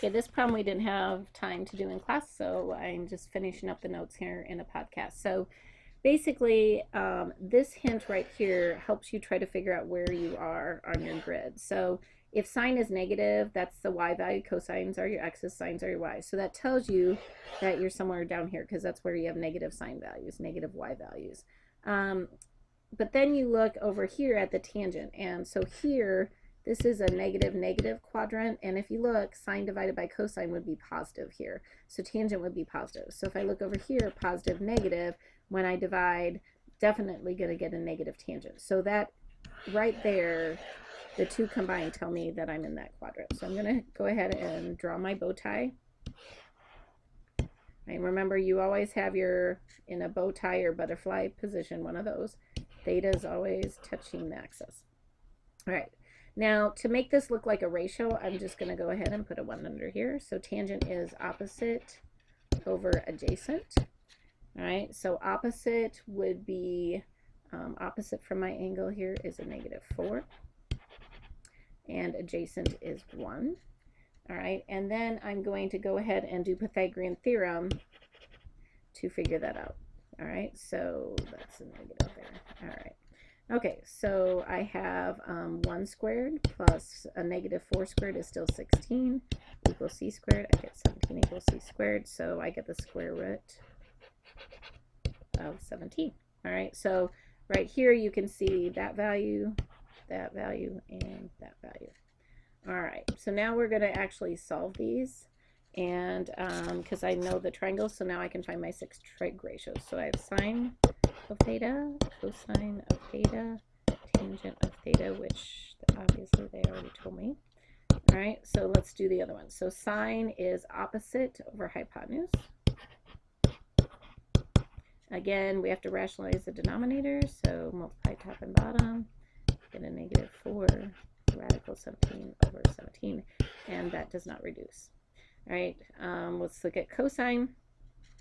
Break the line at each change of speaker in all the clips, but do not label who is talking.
Okay, this problem we didn't have time to do in class, so I'm just finishing up the notes here in a podcast. So basically, this hint right here helps you try to figure out where you are on your grid. So if sine is negative, that's the y value. Cosines are your x's, sines are your y's. So that tells you that you're somewhere down here because that's where you have negative sine values, negative y values. But then you look over here at the tangent. And so here, this is a negative quadrant. And if you look, sine divided by cosine would be positive here. So tangent would be positive. So if I look over here, positive, negative, when I divide, definitely going to get a negative tangent. So that right there, the two combined tell me that I'm in that quadrant. So I'm going to go ahead and draw my bow tie. Right, remember, you always have your, in a bow tie or butterfly position, one of those. Theta is always touching the axis. All right. Now, to make this look like a ratio, I'm just going to go ahead and put a 1 under here. So tangent is opposite over adjacent. All right, so opposite would be, opposite from my angle here is a -4. And adjacent is 1. All right, and then I'm going to go ahead and do Pythagorean Theorem to figure that out. All right, so that's a negative there. All right. Okay, so I have 1 squared plus a -4 squared is still 16 equals c squared. I get 17 equals c squared, so I get the square root of 17. All right, so right here you can see that value, and that value. All right, so now we're going to actually solve these, and because I know the triangles, so now I can find my 6 trig ratios. So I have sine of theta, cosine of theta, tangent of theta, which obviously they already told me. All right, so let's do the other one. So sine is opposite over hypotenuse. Again, we have to rationalize the denominator, so multiply top and bottom, get a -4 radical 17 over 17, and that does not reduce. All right, let's look at cosine.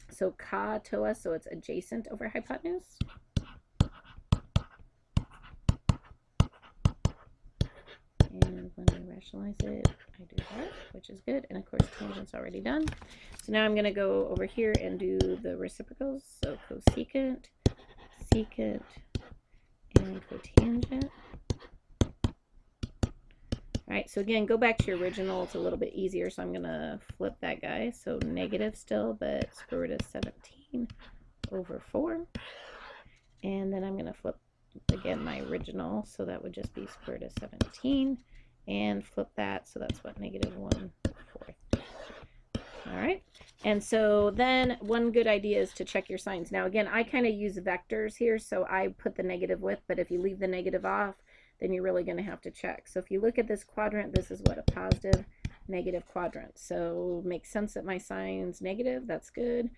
So ca toa, so it's adjacent over hypotenuse. And when I rationalize it, I do that, which is good. And of course, tangent's already done. So now I'm going to go over here and do the reciprocals. So cosecant, secant, and cotangent. All right, so again, go back to your original. It's a little bit easier, so I'm going to flip that guy. So negative still, but square root of 17 over 4. And then I'm going to flip, again, my original. So that would just be square root of 17. And flip that, so that's what, -1/4. All right, and so then one good idea is to check your signs. Now, again, I kind of use vectors here, so I put the negative with, but if you leave the negative off, then you're really going to have to check. So if you look at this quadrant, this is what, a positive, negative quadrant. So makes sense that my sine's negative, that's good.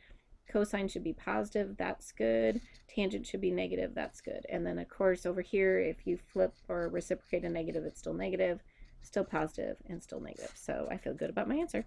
Cosine should be positive, that's good. Tangent should be negative, that's good. And then of course over here, if you flip or reciprocate a negative, it's still negative, still positive, and still negative. So I feel good about my answer.